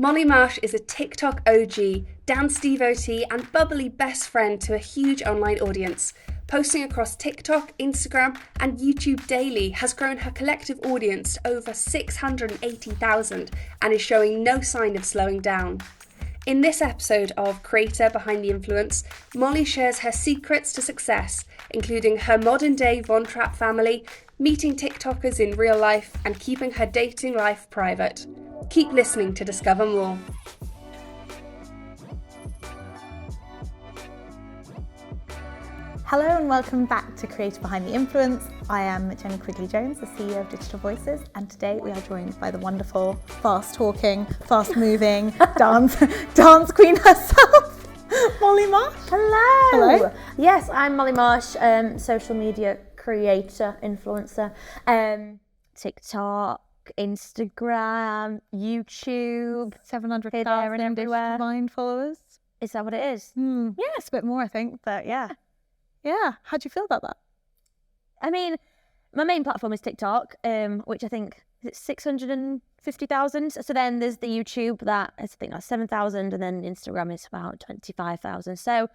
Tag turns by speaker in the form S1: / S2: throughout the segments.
S1: Molly Marsh is a TikTok OG, dance devotee, and bubbly best friend to a huge online audience. Posting across TikTok, Instagram, and YouTube daily has grown her collective audience to over 680,000 and is showing no sign of slowing down. In this episode of Creator Behind the Influence, Molly shares her secrets to success, including her modern-day Trapp family, meeting TikTokers in real life, and keeping her dating life private. Keep listening to discover more.
S2: Hello and welcome back to Creator Behind the Influence. I am Jenny Quigley-Jones, the CEO of Digital Voices, and today we are joined by the wonderful, fast-talking, fast-moving dance queen herself, Molly Marsh.
S3: Hello.
S2: Hello.
S3: Yes, I'm Molly Marsh, social media creator, influencer, TikTok, Instagram, YouTube,
S2: 700,000 combined followers.
S3: Is that what it is?
S2: Yeah, it's a bit more, I think, but yeah. Yeah, how do you feel about that?
S3: I mean, my main platform is TikTok, which I think is 650,000. So then there's the YouTube that I think that's 7,000, and then Instagram is about 25,000. So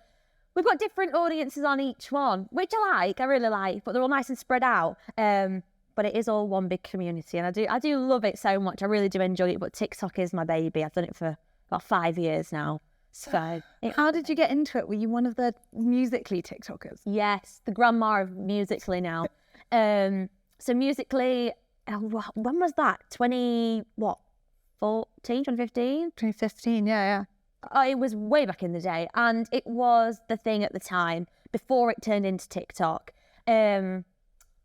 S3: we've got different audiences on each one, which I really like, but they're all nice and spread out. But it is all one big community, and I do love it so much. I really do enjoy it. But TikTok is my baby. I've done it for about 5 years now. So
S2: how did you get into it? Were you one of the Musical.ly TikTokers?
S3: Yes, the grandma of Musical.ly now. So Musical.ly, when was that? 2015?
S2: 2015, yeah.
S3: It was way back in the day, and it was the thing at the time before it turned into TikTok.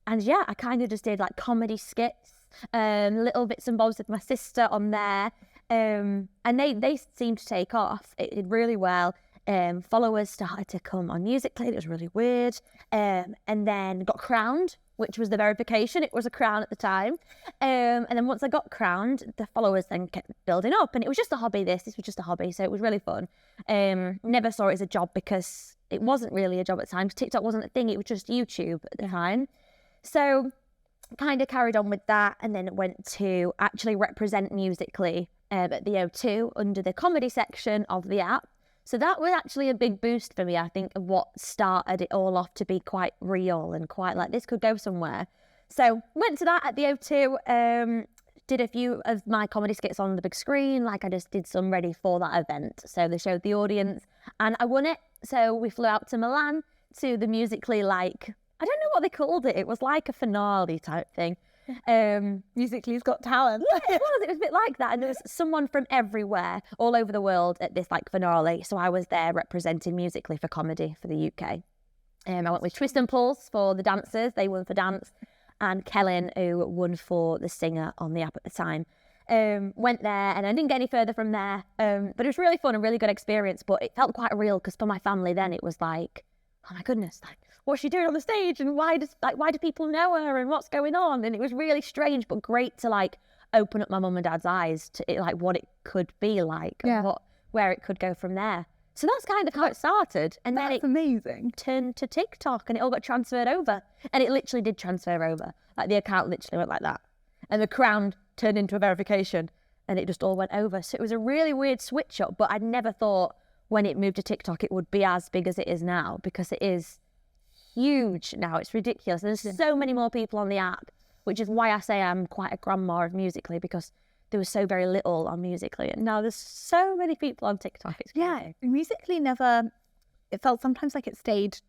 S3: And yeah, I kind of just did like comedy skits, little bits and bobs with my sister on there. And they seemed to take off. It did really well. Followers started to come on Musical.ly. It was really weird. And then got crowned, which was the verification. It was a crown at the time. And then once I got crowned, the followers then kept building up. And it was just a hobby, this was just a hobby. So it was really fun. Never saw it as a job because it wasn't really a job at the time. TikTok wasn't a thing. It was just YouTube at the time. So kind of carried on with that, and then went to actually represent Musical.ly at the O2 under the comedy section of the app. So that was actually a big boost for me, I think, of what started it all off to be quite real and quite like this could go somewhere. So went to that at the O2, did a few of my comedy skits on the big screen, like I just did some ready for that event. So they showed the audience and I won it. So we flew out to Milan to the Musical.ly, like, I don't know what they called it. It was like a finale type thing.
S2: Musical.ly's Got Talent.
S3: Yeah, it was a bit like that. And there was someone from everywhere, all over the world at this like finale. So I was there representing Musical.ly for comedy for the UK. I went with Twist and Pulse for the dancers. They won for dance. And Kellen, who won for the singer on the app at the time. Went there and I didn't get any further from there. But it was really fun, a really good experience. But it felt quite real because for my family then it was like, oh my goodness, like, what's she doing on the stage, and why do people know her, and what's going on? And it was really strange, but great to like open up my mum and dad's eyes to it, like what it could be like, and where it could go from there. So that's kind of how it started, and then it
S2: amazing
S3: turned to TikTok, and it all got transferred over, and it literally did transfer over. Like the account literally went like that, and the crown turned into a verification, and it just all went over. So it was a really weird switch up, but I'd never thought when it moved to TikTok it would be as big as it is now, because it is huge now. It's ridiculous. There's so many more people on the app, which is why I say I'm quite a grandma of Musical.ly, because there was so very little on Musical.ly, and now there's so many people on TikTok. It's crazy.
S2: Musical.ly it felt sometimes like it stayed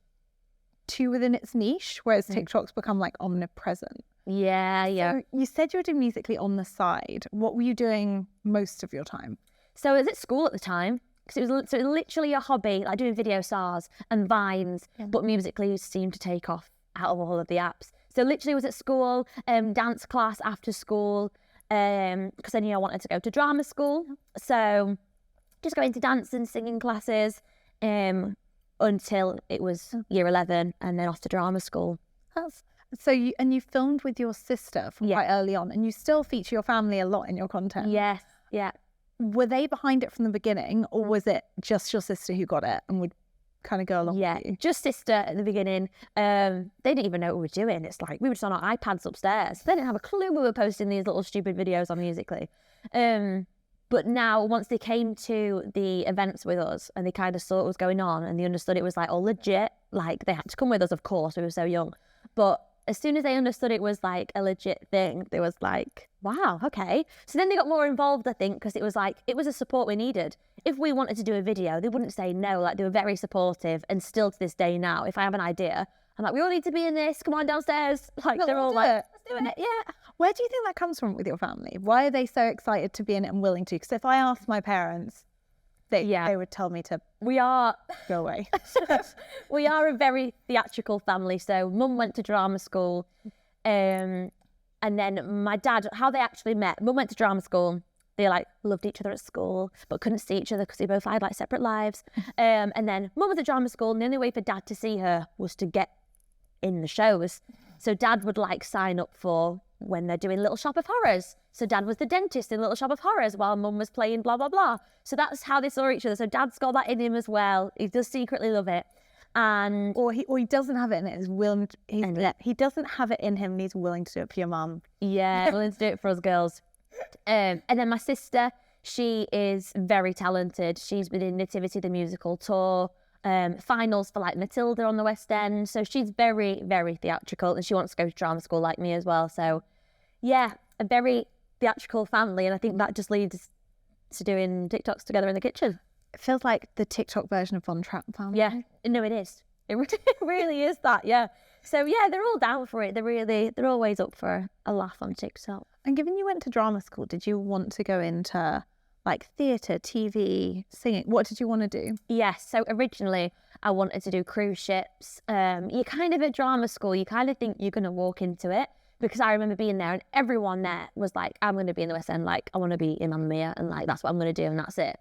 S2: too within its niche, whereas TikTok's become like omnipresent.
S3: Yeah.
S2: So you said you were doing Musical.ly on the side. What were you doing most of your time?
S3: So I was at school at the time. So it was literally a hobby, like doing video stars and Vines, but Musical.ly seemed to take off out of all of the apps. So literally was at school, dance class after school, because I knew I wanted to go to drama school. So just going to dance and singing classes until it was year 11, and then off to drama school.
S2: So you filmed with your sister from quite early on, and you still feature your family a lot in your content.
S3: Yes, yeah.
S2: Were they behind it from the beginning, or was it just your sister who got it and would kind of go along with you?
S3: Just sister at the beginning. They didn't even know what we were doing. It's like we were just on our iPads upstairs. They didn't have a clue we were posting these little stupid videos on Musical.ly. But now, once they came to the events with us and they kind of saw what was going on and they understood it was like all legit, like they had to come with us, of course, we were so young. But as soon as they understood it was like a legit thing, they was like, wow, okay. So then they got more involved, I think, because it was like, it was a support we needed. If we wanted to do a video, they wouldn't say no. Like, they were very supportive, and still to this day now, if I have an idea, I'm like, we all need to be in this, come on downstairs. Like, they're all like, let's do it, yeah.
S2: Where do you think that comes from with your family? Why are they so excited to be in it and willing to? Because if I asked my parents, they would tell me to go away.
S3: We are a very theatrical family. So mum went to drama school, and then my dad, how they actually met, mum went to drama school. They like loved each other at school, but couldn't see each other because they both had like separate lives. And then mum was at drama school, and the only way for dad to see her was to get in the shows. So dad would like sign up for when they're doing Little Shop of Horrors. So dad was the dentist in Little Shop of Horrors while mum was playing blah, blah, blah. So that's how they saw each other. So dad's got that in him as well. He does secretly love it. And
S2: or he doesn't have it in it. He doesn't have it in him and he's willing to do it for your mum.
S3: Yeah, willing to do it for us girls. And then my sister, she is very talented. She's been in Nativity the Musical tour, finals for like Matilda on the West End. So she's very, very theatrical, and she wants to go to drama school like me as well. So yeah, a very theatrical family, and I think that just leads to doing TikToks together in the kitchen.
S2: It feels like the TikTok version of Von Trapp family.
S3: Yeah, no, it is. It really is that, yeah. So yeah, they're all down for it. They're always up for a laugh on TikTok.
S2: And given you went to drama school, did you want to go into like theatre, TV, singing? What did you want to do?
S3: Yes, so originally I wanted to do cruise ships. You kind of at drama school, you kind of think you're going to walk into it, because I remember being there and everyone there was like, I'm going to be in the West End, like I want to be in Mamma Mia, and like that's what I'm going to do and that's it.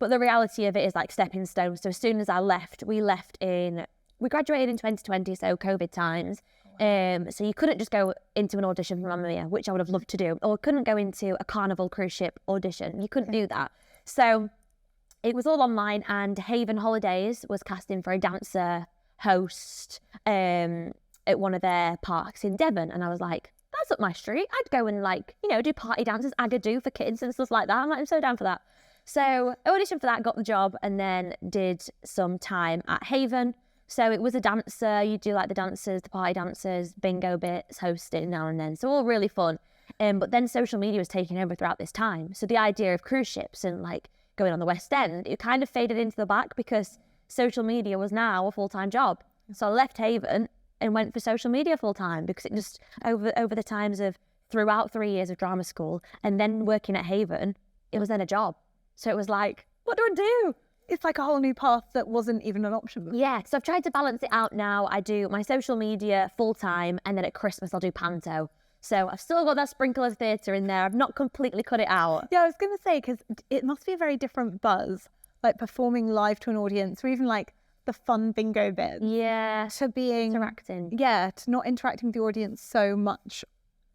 S3: But the reality of it is like stepping stones. So as soon as I left, we graduated in 2020, so COVID times. So you couldn't just go into an audition for Mamma Mia, which I would have loved to do, or couldn't go into a Carnival cruise ship audition. You couldn't do that. So it was all online, and Haven Holidays was casting for a dancer host at one of their parks in Devon. And I was like, that's up my street. I'd go and like, do party dances, Agadoo for kids and stuff like that. I'm like, I'm so down for that. So I auditioned for that, got the job, and then did some time at Haven. So it was a dancer. You do like the dancers, the party dancers, bingo bits, hosting now and then. So all really fun. But then social media was taking over throughout this time. So the idea of cruise ships and like going on the West End, it kind of faded into the back because social media was now a full-time job. So I left Haven and went for social media full-time, because it just over the times of throughout 3 years of drama school and then working at Haven, it was then a job. So it was like, what do I do?
S2: It's like a whole new path that wasn't even an option before.
S3: Yeah, so I've tried to balance it out now. I do my social media full-time, and then at Christmas I'll do panto. So I've still got that sprinkle of theatre in there. I've not completely cut it out.
S2: Yeah, I was going to say, because it must be a very different buzz, like performing live to an audience, or even like the fun bingo bit.
S3: Yeah.
S2: To being...
S3: interacting.
S2: Yeah, to not interacting with the audience so much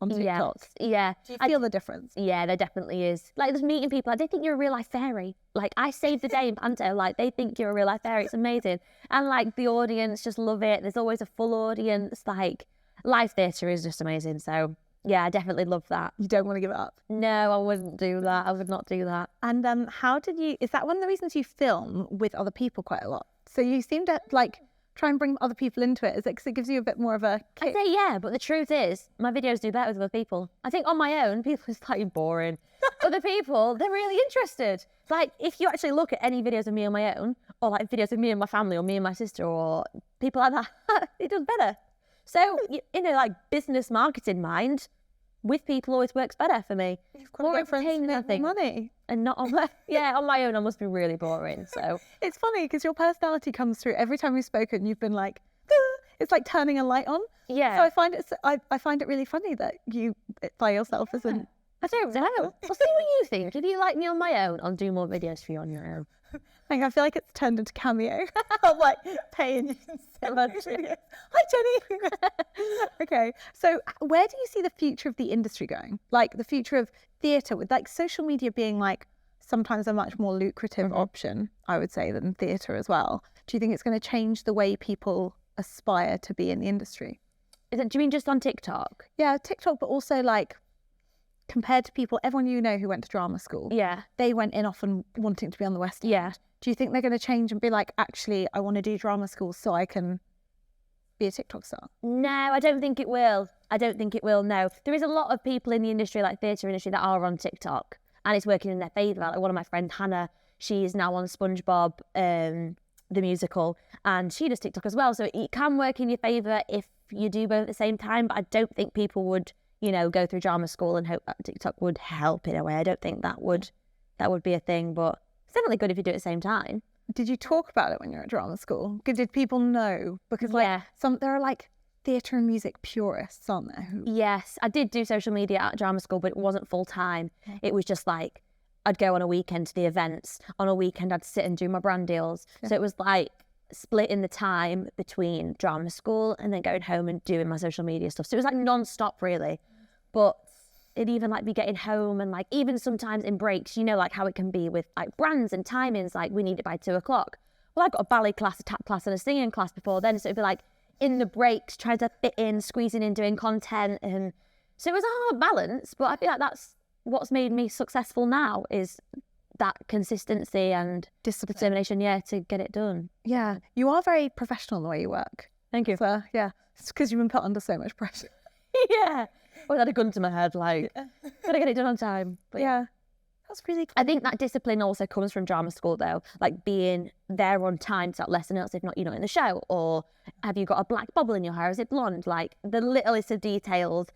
S2: on TikTok.
S3: Yes, yeah.
S2: Do you feel the difference?
S3: Yeah, there definitely is. Like, there's meeting people, like, they think you're a real life fairy. Like, I saved the day in panto, like, they think you're a real life fairy. It's amazing. And like, the audience just love it. There's always a full audience. Like, live theatre is just amazing. So yeah, I definitely love that.
S2: You don't want to give it up?
S3: No, I wouldn't do that. I would not do that.
S2: And is that one of the reasons you film with other people quite a lot? So you seem to like try and bring other people into it. Is it because it gives you a bit more of a kick?
S3: I'd say yeah, but the truth is my videos do better with other people. I think on my own, people are slightly boring. Other people, they're really interested. Like, if you actually look at any videos of me on my own, or like videos of me and my family, or me and my sister, or people like that, it does better. So, like business marketing mind, with people always works better for me.
S2: You've got to get friends to make more money.
S3: And not on my, on my own, I must be really boring. So
S2: it's funny because your personality comes through every time we've spoken. You've been like, it's like turning a light on.
S3: Yeah.
S2: So I find it really funny that you by yourself isn't.
S3: I don't know. Well, see what you think. If you like me on my own, I'll do more videos for you on your own.
S2: Like, I feel like it's turned into Cameo. I'm like paying you so much. Hi, Jenny. Okay, so where do you see the future of the industry going? Like the future of theatre, with like social media being like sometimes a much more lucrative option, I would say, than theatre as well. Do you think it's going to change the way people aspire to be in the industry?
S3: Do you mean just on TikTok?
S2: Yeah, TikTok, but also like compared to people, everyone you know who went to drama school,
S3: Yeah.
S2: they went in often wanting to be on the West End.
S3: Yeah.
S2: Do you think they're going to change and be like, actually, I want to do drama school so I can be a TikTok star?
S3: No, I don't think it will. I don't think it will, no. There is a lot of people in the industry, like theatre industry, that are on TikTok and it's working in their favour. Like one of my friends, Hannah, she is now on SpongeBob, the musical, and she does TikTok as well. So it can work in your favour if you do both at the same time, but I don't think people would, you know, go through drama school and hope that TikTok would help in a way. I don't think that would be a thing, but it's definitely good if you do it at the same time.
S2: Did you talk about it when you were at drama school? Did people know? Because like there are like theatre and music purists, aren't there?
S3: Yes, I did do social media at drama school, but it wasn't full time. It was just like I'd go on a weekend to the events. On a weekend, I'd sit and do my brand deals. So it was like splitting the time between drama school and then going home and doing my social media stuff. So it was like non-stop really. But it'd even like be getting home and like even sometimes in breaks, you know, like how it can be with like brands and timings, like we need it by 2:00. Well, I got a ballet class, a tap class and a singing class before then. So it'd be like in the breaks, trying to fit in, squeezing in, doing content. And so it was a hard balance, but I feel like that's what's made me successful now is that consistency and determination, to get it done.
S2: Yeah, you are very professional in the way you work.
S3: Thank you.
S2: So, yeah, it's because you've been put under so much pressure.
S3: Yeah. Well, I had a gun to my head, like, gotta get it done on time. But
S2: yeah, that's really cool.
S3: I think that discipline also comes from drama school, though, like being there on time to that lesson else, if not, you're not in the show, or have you got a black bubble in your hair? Is it blonde? Like, the littlest of details,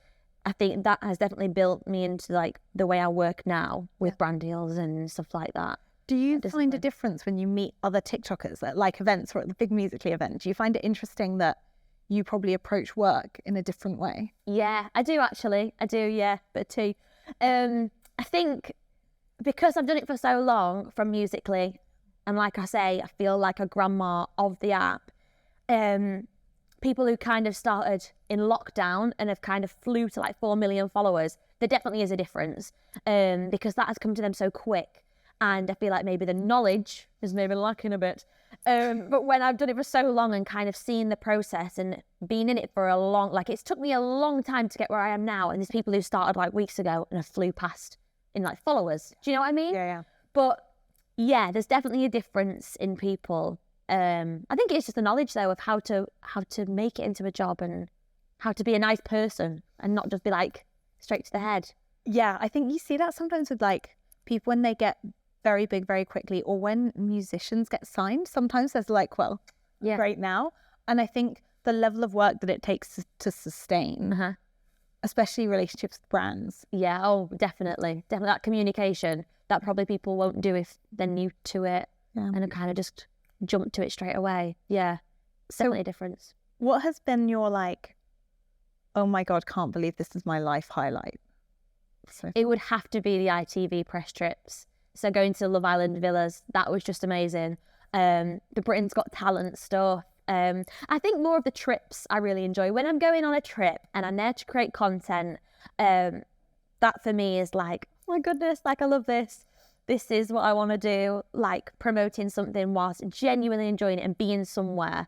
S3: I think that has definitely built me into, like, the way I work now with brand deals and stuff like that.
S2: Do you find a difference when you meet other TikTokers at, like, events or at the big Musical.ly event? Do you find it interesting that you probably approach work in a different way?
S3: Yeah, I do actually. I do, yeah, but too. I think because I've done it for so long from Musical.ly, and like I say, I feel like a grandma of the app. People who kind of started in lockdown and have kind of flew to like 4 million followers, there definitely is a difference because that has come to them so quick. And I feel like maybe the knowledge is maybe lacking a bit. But when I've done it for so long and kind of seen the process and been in it for a long, like it's took me a long time to get where I am now. And there's people who started like weeks ago and have flew past in like followers. Do you know what I mean?
S2: Yeah.
S3: But yeah, there's definitely a difference in people. I think it's just the knowledge though of how to make it into a job and how to be a nice person and not just be like straight to the head.
S2: Yeah, I think you see that sometimes with like people when they get very big very quickly, or when musicians get signed. Sometimes there's like, well, great now. And I think the level of work that it takes to sustain, especially relationships with brands.
S3: Yeah, oh, definitely. That communication that probably people won't do if they're new to it and kind of just jump to it straight away. Yeah, definitely a difference.
S2: What has been your like, oh my God, can't believe this is my life highlight?
S3: It would have to be the ITV press trips. So going to Love Island villas, that was just amazing. The Britain's Got Talent stuff. I think more of the trips I really enjoy. When I'm going on a trip and I'm there to create content, that for me is like, oh my goodness, like I love this. This is what I want to do. Like promoting something whilst genuinely enjoying it and being somewhere,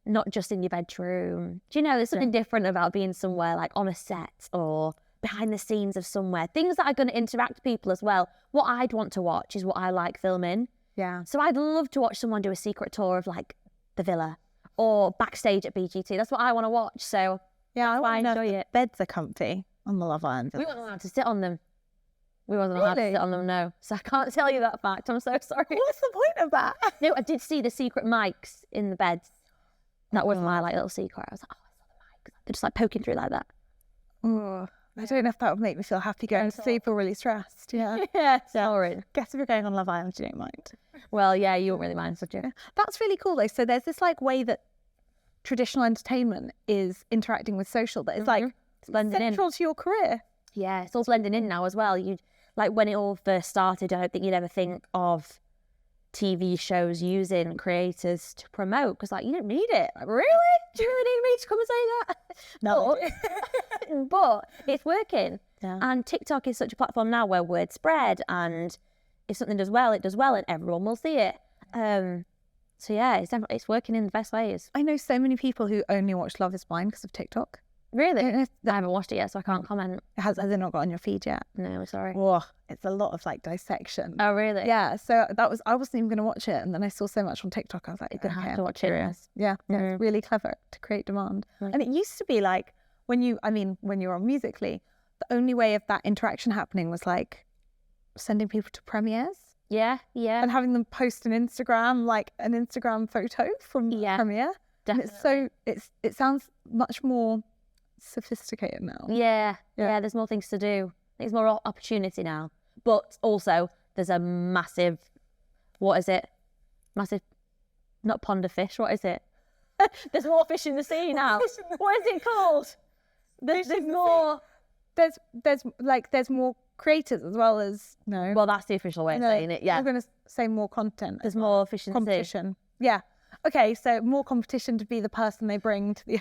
S3: not just in your bedroom. Do you know, there's something different about being somewhere like on a set or behind the scenes of somewhere, things that are going to interact with people as well. What I'd want to watch is what I like filming.
S2: Yeah.
S3: So I'd love to watch someone do a secret tour of like the villa or backstage at BGT. That's what I want to watch. So
S2: yeah,
S3: I enjoy it.
S2: Beds are comfy on the Love Island.
S3: We weren't allowed to sit on them. We wasn't allowed to sit on them, no. So I can't tell you that fact. I'm so sorry.
S2: What's the point of that?
S3: No, I did see the secret mics in the beds. That was my like little secret. I was like, oh, I saw the mics. They're just like poking through like that.
S2: Oh, I don't know if that would make me feel happy going to sleep or really stressed. Yeah.
S3: Yeah, sorry.
S2: Guess if you're going on Love Island, you don't mind.
S3: Well, yeah, you won't really mind, would you?
S2: That's really cool though. So there's this like way that traditional entertainment is interacting with social that is like central to your career.
S3: Yeah, it's all blending in now as well. You like when it all first started, I don't think you'd ever think of TV shows using creators to promote because like you don't need it. Like, really? Do you really need me to come and say that?
S2: No.
S3: But it's working.
S2: Yeah.
S3: And TikTok is such a platform now where word spread, and if something does well, it does well, and everyone will see it. So yeah, it's working in the best ways.
S2: I know so many people who only watch Love Is Blind because of TikTok.
S3: Really?
S2: don't know if
S3: I haven't watched it yet, so I can't comment.
S2: has it not got on your feed yet?
S3: No, sorry.
S2: Oh, it's a lot of like dissection.
S3: Oh, really?
S2: Yeah, so I wasn't even going to watch it, and then I saw so much on TikTok. I was like,
S3: You're gonna have to watch it.
S2: Yeah,
S3: Mm.
S2: it's really clever to create demand.
S3: Right.
S2: And it used to be like when you're on Musical.ly, the only way of that interaction happening was like sending people to premieres
S3: Yeah, yeah.
S2: and having them post an Instagram photo from the premiere.
S3: Definitely.
S2: And it sounds much more sophisticated now.
S3: Yeah, there's more things to do. There's more opportunity now. But also, there's a massive, what is it? Massive, not pond of fish, what is it? There's more fish in the sea now. What is it called? There's more.
S2: There's more creators as well as, no.
S3: Well, that's the official way of saying it, yeah.
S2: I'm going to say more content.
S3: There's more fish in the sea.
S2: Competition. Yeah. Okay, so more competition to be the person they bring to the...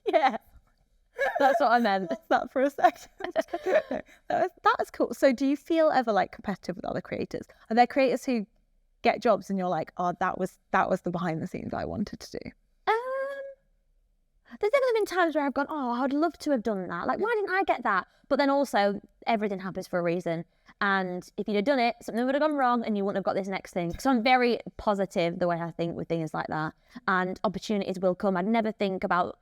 S3: Yeah. That's what I meant.
S2: That for a second. That was cool. So do you feel ever like competitive with other creators? Are there creators who get jobs and you're like, oh, that was the behind the scenes I wanted to do?
S3: There's definitely been times where I've gone, oh, I'd love to have done that. Like, why didn't I get that? But then also, everything happens for a reason. And if you'd have done it, something would have gone wrong and you wouldn't have got this next thing. So I'm very positive the way I think with things like that. And opportunities will come. I'd never think about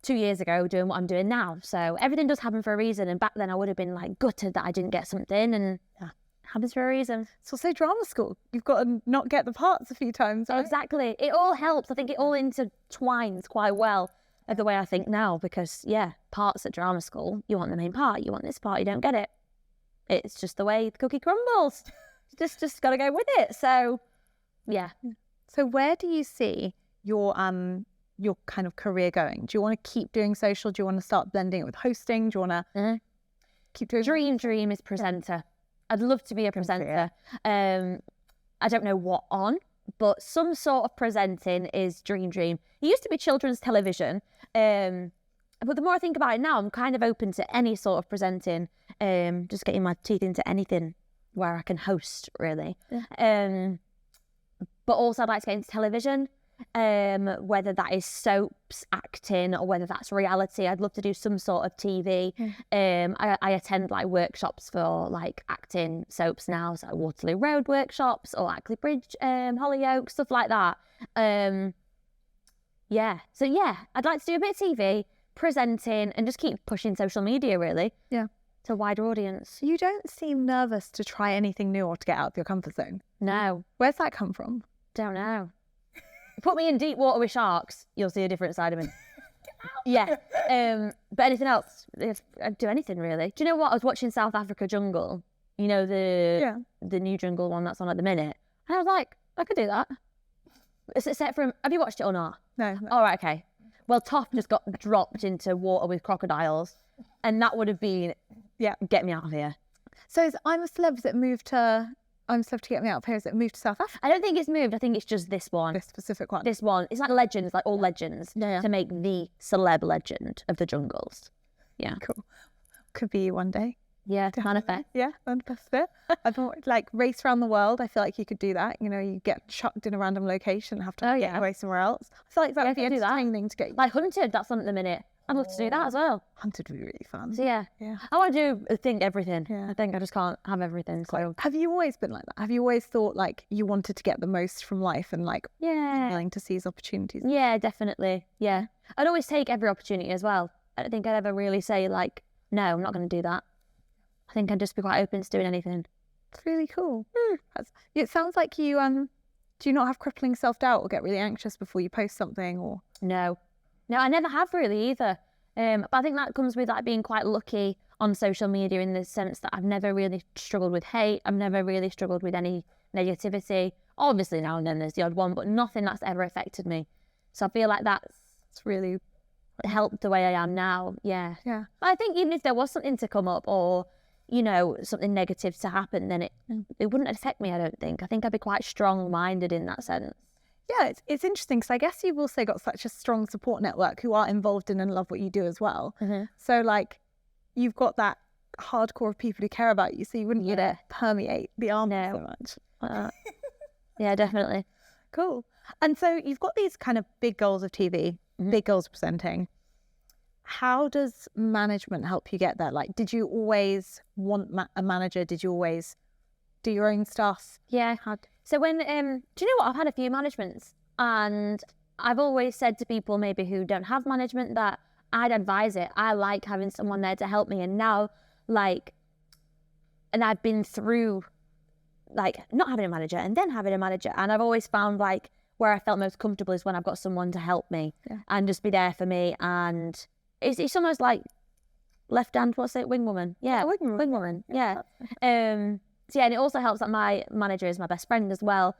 S3: 2 years ago doing what I'm doing now. So everything does happen for a reason. And back then I would have been like gutted that I didn't get something, and it happens for a reason.
S2: So say drama school. You've got to not get the parts a few times, right?
S3: Exactly. It all helps. I think it all intertwines quite well of the way I think now, because parts at drama school, you want the main part, you want this part, you don't get it. It's just the way the cookie crumbles. just got to go with it. So, yeah.
S2: So where do you see your kind of career going? Do you want to keep doing social? Do you want to start blending it with hosting? Do you want to keep doing...
S3: Dream is presenter. I'd love to be a presenter. I don't know what on, but some sort of presenting is dream. It used to be children's television. But the more I think about it now, I'm kind of open to any sort of presenting, just getting my teeth into anything where I can host, really. But also I'd like to get into television, whether that is soaps, acting, or whether that's reality. I'd love to do some sort of TV. I attend like workshops for like acting soaps now, so Waterloo Road workshops or Ackley Bridge, Hollyoaks, stuff like that. So I'd like to do a bit of TV, presenting, and just keep pushing social media, really.
S2: Yeah.
S3: To a wider audience.
S2: You don't seem nervous to try anything new or to get out of your comfort zone.
S3: No.
S2: Where's that come from?
S3: Don't know. Put me in deep water with sharks, you'll see a different side of me. Yeah. But anything else, I'd do anything, really. Do you know what? I was watching South Africa Jungle. You know, the new jungle one that's on at the minute. And I was like, I could do that. Except from, have you watched it or not?
S2: No.
S3: All right, okay. Well, Toff just got dropped into water with crocodiles, and that would have been, get me out of here.
S2: So is I'm a Celeb, has it moved to, I'm a Celeb to Get Me Out of Here, has it moved to South Africa?
S3: I don't think it's moved. I think it's just this one.
S2: This specific one?
S3: This one. It's like legends, like all legends, to make the celeb legend of the jungles. Yeah.
S2: Cool. Could be you one day.
S3: Yeah, manifest.
S2: Yeah, manifest it. I thought, like, race around the world, I feel like you could do that. You know, you get chucked in a random location and have to get away somewhere else. I feel like that would be entertaining to get you.
S3: Like Hunted, that's on at the minute. I'd love to do that as well.
S2: Hunted would be really fun.
S3: So yeah. I want to do everything. Yeah. I think I just can't have everything. So
S2: have you always been like that? Have you always thought like you wanted to get the most from life and like willing to seize opportunities?
S3: Yeah, definitely. Yeah. I'd always take every opportunity as well. I don't think I'd ever really say like, no, I'm not going to do that. I think I'd just be quite open to doing anything.
S2: It's really cool. It sounds like you do you not have crippling self-doubt or get really anxious before you post something? Or
S3: No, I never have really either. But I think that comes with like being quite lucky on social media in the sense that I've never really struggled with hate. I've never really struggled with any negativity. Obviously now and then there's the odd one, but nothing that's ever affected me. So I feel like that's
S2: really
S3: helped the way I am now. Yeah.
S2: Yeah.
S3: But I think even if there was something to come up or, you know, something negative to happen, then it wouldn't affect me, I don't think. I think I'd be quite strong-minded in that sense.
S2: Yeah, it's interesting because I guess you've also got such a strong support network who are involved in and love what you do as well. So like you've got that hardcore of people who care about you, so you wouldn't permeate the army so much.
S3: Yeah, definitely.
S2: Cool. And so you've got these kind of big goals of TV, big goals of presenting. How does management help you get there? Like, did you always want a manager? Did you always do your own stuff?
S3: Yeah. So when, do you know what? I've had a few managements, and I've always said to people maybe who don't have management that I'd advise it. I like having someone there to help me. And now, like, and I've been through like not having a manager and then having a manager. And I've always found like where I felt most comfortable is when I've got someone to help me and just be there for me. And it's almost like left hand, what's it? Wing woman. Yeah. Wing woman. Yeah. So yeah, and it also helps that my manager is my best friend as well.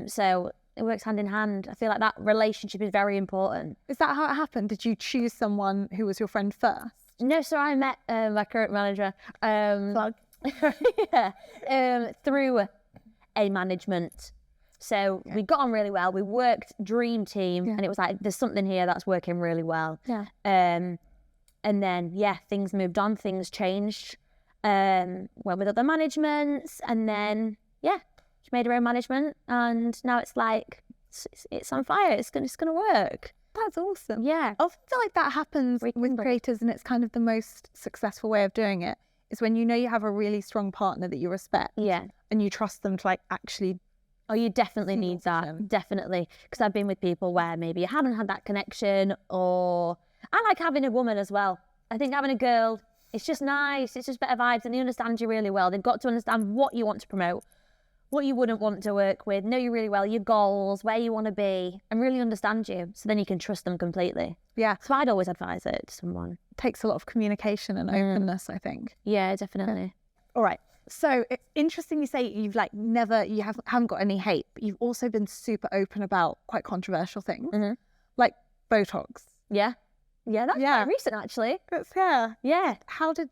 S3: So it works hand in hand. I feel like that relationship is very important.
S2: Is that how it happened? Did you choose someone who was your friend first?
S3: No, so I met my current manager through a management. So we got on really well. We worked dream team, and it was like there's something here that's working really well.
S2: Yeah.
S3: And then things moved on, things changed. Went with other managements, and then she made her own management, and now it's like it's on fire. It's gonna work.
S2: That's awesome.
S3: Yeah.
S2: I feel like that happens with creators, and it's kind of the most successful way of doing it is when you know you have a really strong partner that you respect.
S3: Yeah.
S2: And you trust them to like actually.
S3: Oh, you definitely need that. Definitely. Because I've been with people where maybe you haven't had that connection, or I like having a woman as well. I think having a girl, it's just nice. It's just better vibes, and they understand you really well. They've got to understand what you want to promote, what you wouldn't want to work with, know you really well, your goals, where you want to be, and really understand you. So then you can trust them completely.
S2: Yeah.
S3: So I'd always advise it to someone.
S2: It takes a lot of communication and openness, I think.
S3: Yeah, definitely.
S2: All right. So it's interesting you say you've like haven't got any hate, but you've also been super open about quite controversial things, like botox.
S3: Yeah. Yeah, that's quite recent actually.
S2: Yeah. How did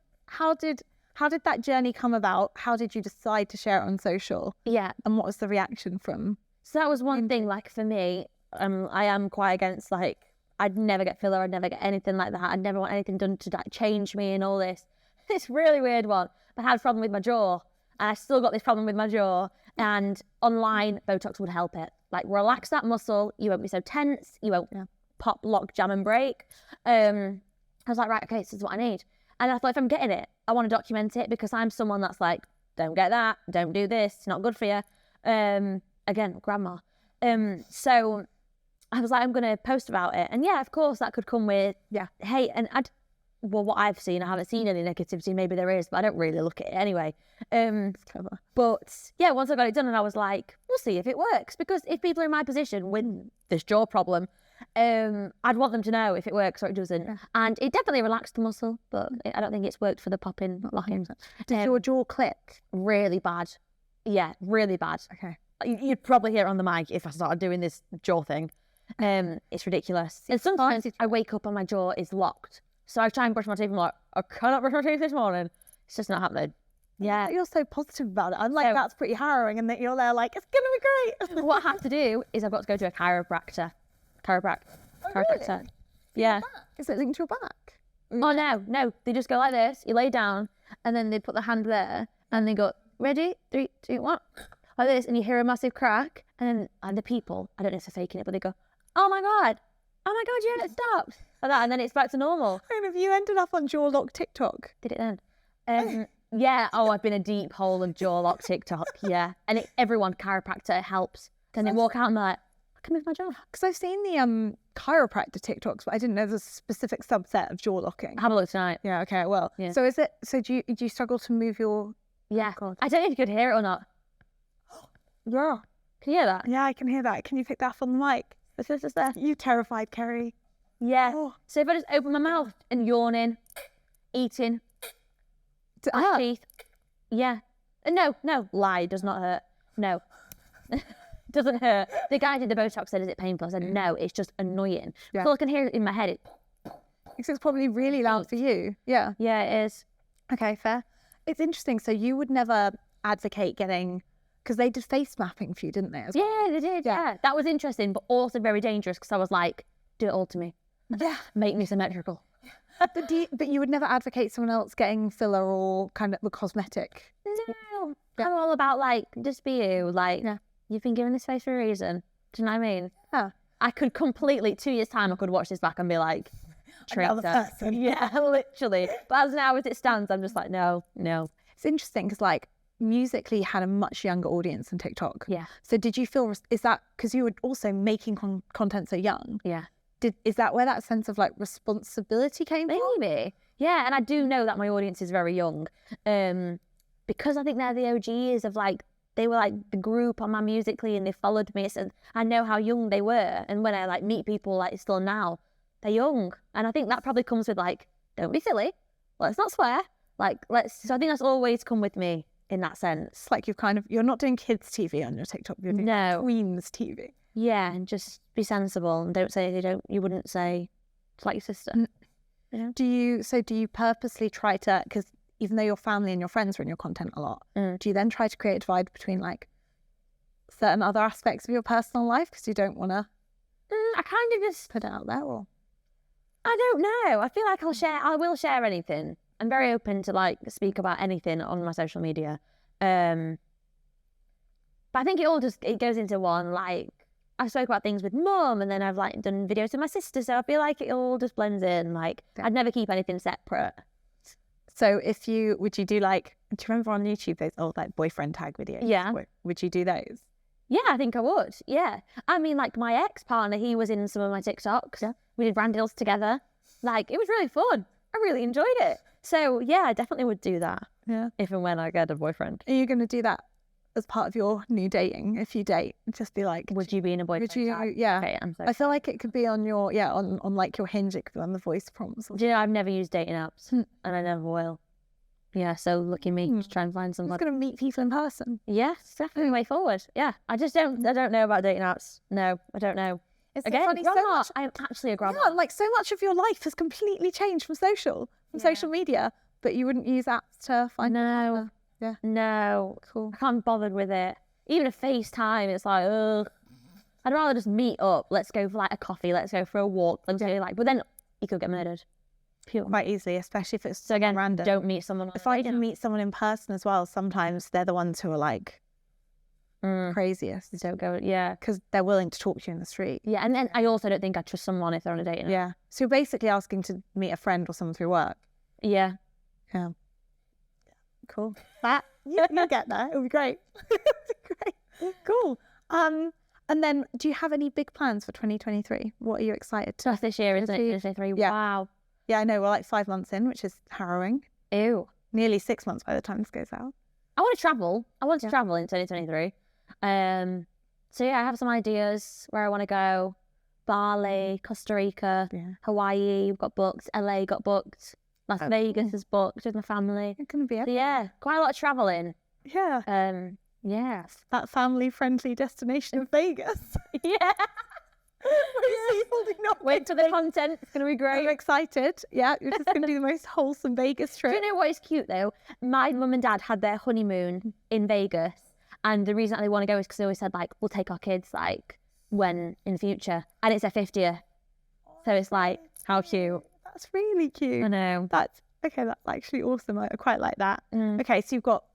S2: that journey come about? How did you decide to share it on social?
S3: Yeah.
S2: And what was the reaction from?
S3: So that was one thing, like for me, I am quite against like, I'd never get filler, I'd never get anything like that. I'd never want anything done to like change me and all this. It's a really weird one. I had a problem with my jaw, and I still got this problem with my jaw, and online botox would help it. Like relax that muscle, you won't be so tense, you won't pop, lock, jam and break. I was like, right, okay, this is what I need. And I thought if I'm getting it, I want to document it, because I'm someone that's like, don't get that, don't do this, it's not good for you. Again, grandma. So I was like, I'm going to post about it. And yeah, of course, that could come with hate. And what I've seen, I haven't seen any negativity. Maybe there is, but I don't really look at it anyway. But yeah, once I got it done, and I was like, we'll see if it works. Because if people are in my position with this jaw problem, I'd want them to know if it works or it doesn't. And it definitely relaxed the muscle, but I don't think it's worked for the popping, locking.
S2: Did your jaw click?
S3: Really bad. Yeah, really bad.
S2: Okay.
S3: You'd probably hear it on the mic if I started doing this jaw thing. It's ridiculous. And sometimes I wake up and my jaw is locked. So I try and brush my teeth. I'm like, I cannot brush my teeth this morning. It's just not happening. Yeah.
S2: You're so positive about it. I'm like, that's pretty harrowing, and that you're there like, it's going to be great.
S3: What I have to do is I've got to go to a chiropractor. Chiropractor. Yeah.
S2: Is it linked to your back?
S3: Oh, no. They just go like this. You lay down, and then they put the hand there, and they go, ready? 3, 2, 1. Like this, and you hear a massive crack, and then the people, I don't know if they're faking it, but they go, oh my God, yeah, it stopped. Like that, and then it's back to normal.
S2: And have you ended up on jaw lock TikTok?
S3: Did it then? Yeah. Oh, I've been a deep hole of jaw lock TikTok. Yeah. And everyone, chiropractor, helps. Then they walk out and they're like, I can move my jaw.
S2: Because I've seen the chiropractor TikToks, but I didn't know there's a specific subset of jaw locking.
S3: Have a look tonight.
S2: Yeah, okay, I will.
S3: Yeah.
S2: So do you struggle to move your...
S3: Yeah.
S2: Oh,
S3: I don't know if you could hear it or not.
S2: Yeah.
S3: Can you hear that?
S2: Yeah, I can hear that. Can you pick that up on the mic?
S3: This is just there.
S2: You terrified, Kerry.
S3: Yeah.
S2: Oh.
S3: So if I just open my mouth and yawning, eating, teeth. Yeah. No, lie, does not hurt. No. Doesn't hurt. The guy did the Botox said, is it painful? I said, no, it's just annoying. Yeah. So I can hear it in my head.
S2: It's probably really loud for you. Yeah.
S3: Yeah, it is.
S2: Okay, fair. It's interesting. So you would never advocate getting... Because they did face mapping for you, didn't they? As well?
S3: Yeah, they did. Yeah. That was interesting, but also very dangerous, because I was like, do it all to me.
S2: Yeah.
S3: Make me symmetrical.
S2: But you would never advocate someone else getting filler or kind of the cosmetic?
S3: No. Yeah. I'm all about, like, just be you. Like, you've been given this face for a reason. Do you know what I mean?
S2: Yeah.
S3: I could completely, 2 years' time, I could watch this back and be like,
S2: another person.
S3: Yeah, literally. But as now as it stands, I'm just like, no.
S2: It's interesting because like Musical.ly had a much younger audience than TikTok.
S3: Yeah.
S2: So did you feel, is that because you were also making content so young?
S3: Yeah.
S2: Is that where that sense of like responsibility came from?
S3: Maybe. Yeah, and I do know that my audience is very young. Because I think they're the OGs of like, they were like the group on my Musical.ly and they followed me. So I know how young they were. And when I like meet people like still now, they're young. And I think that probably comes with like, don't be silly. Let's not swear. Like, so I think that's always come with me in that sense.
S2: It's like you're not doing kids TV on your TikTok, you're doing Queen's TV.
S3: Yeah, and just be sensible and don't say you wouldn't say it's like your sister. You know?
S2: Do you purposely try to, because even though your family and your friends are in your content a lot, do you then try to create a divide between like certain other aspects of your personal life because you don't want to
S3: I kind of just
S2: put it out there? Or
S3: I don't know. I feel like I will share anything. I'm very open to like speak about anything on my social media. But I think it goes into one, like I spoke about things with mum and then I've like done videos with my sister. So I feel like it all just blends in. Like I'd never keep anything separate.
S2: So would you do like, do you remember on YouTube those old like boyfriend tag videos?
S3: Yeah.
S2: Would you do those?
S3: Yeah, I think I would. Yeah. I mean, like my ex-partner, he was in some of my TikToks. Yeah. We did brand deals together. Like it was really fun. I really enjoyed it. So yeah, I definitely would do that.
S2: Yeah.
S3: If and when I get a boyfriend.
S2: Are you going to do that as part of your new dating? If you date, just be like,
S3: would you be in a boyfriend?
S2: Would you? Yeah.
S3: Okay,
S2: I feel like it could be on your on like your Hinge. It could be on the voice prompts.
S3: Do you know I've never used dating apps and I never will. Yeah, so lucky me to try and find somebody.
S2: I'm going to meet people in person.
S3: Yeah, it's definitely the way forward. Yeah, I don't know about dating apps. No, I don't know.
S2: It's
S3: Again,
S2: funny,
S3: I'm actually a grandma.
S2: Yeah, like so much of your life has completely changed from social media, but you wouldn't use apps to find a partner. Yeah.
S3: No.
S2: Cool.
S3: I can't be bothered with it. Even a FaceTime, it's like, ugh. I'd rather just meet up. Let's go for like a coffee. Let's go for a walk. Let's go like, but then you could get murdered. Pure.
S2: Quite easily, especially if it's
S3: so again,
S2: random.
S3: Don't meet someone.
S2: If I can meet someone in person as well, sometimes they're the ones who are like craziest.
S3: Don't go, yeah.
S2: Because they're willing to talk to you in the street.
S3: Yeah, and then I also don't think I trust someone if they're on a date.
S2: Yeah. So you're basically asking to meet a friend or someone through work.
S3: Yeah.
S2: Yeah. Cool. That you'll get there. It'll be great. Great. Cool. And then do you have any big plans for 2023? What are you excited to?
S3: Just this year, isn't it? 2023.
S2: Yeah.
S3: Wow.
S2: Yeah, I know. We're like 5 months in, which is harrowing.
S3: Ew.
S2: Nearly 6 months by the time this goes out.
S3: I want to travel. I want to travel in 2023. So yeah, I have some ideas where I want to go. Bali, Costa Rica, Hawaii, we've got booked. LA got booked. Las Vegas is booked with my family.
S2: It's going to be
S3: so yeah, quite a lot of traveling.
S2: Yeah.
S3: Yeah.
S2: That family-friendly destination of Vegas.
S3: Yeah. Wait till the content. It's going to be great.
S2: I'm excited. Yeah, you're just going to do the most wholesome Vegas trip.
S3: Do you know what is cute though? My mum and dad had their honeymoon in Vegas, and the reason that they want to go is because they always said like, we'll take our kids like when in the future, and it's their 50th. So it's like, how cute.
S2: That's really cute.
S3: I know.
S2: That's actually awesome. I quite like that. Okay, so you've got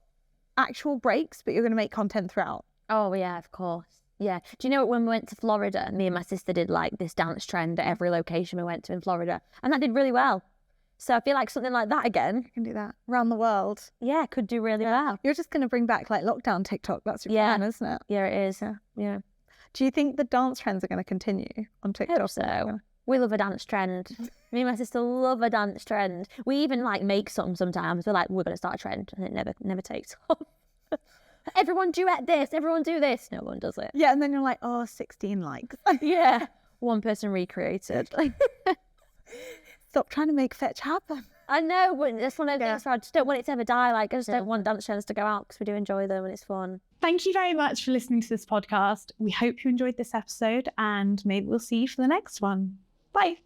S2: actual breaks, but you're going to make content throughout.
S3: Oh yeah, of course. Yeah. Do you know when we went to Florida, me and my sister did like this dance trend at every location we went to in Florida, and that did really well. So I feel like something like that again.
S2: You can do that around the world.
S3: Yeah, could do really well.
S2: You're just going to bring back like lockdown TikTok. That's your plan, isn't it?
S3: Yeah, it is. Yeah.
S2: Do you think the dance trends are going to continue on TikTok?
S3: I hope so. We love a dance trend. Me and my sister love a dance trend. We even like make something sometimes. We're like, we're going to start a trend, and it never takes off. Everyone duet this, everyone do this. No one does it.
S2: Yeah, and then you're like, 16 likes.
S3: Yeah. One person recreated.
S2: Stop trying to make fetch happen.
S3: I know, but that's one of the things where I just don't want it to ever die. Like, I just don't want dance trends to go out because we do enjoy them and it's fun.
S2: Thank you very much for listening to this podcast. We hope you enjoyed this episode and maybe we'll see you for the next one. Bye.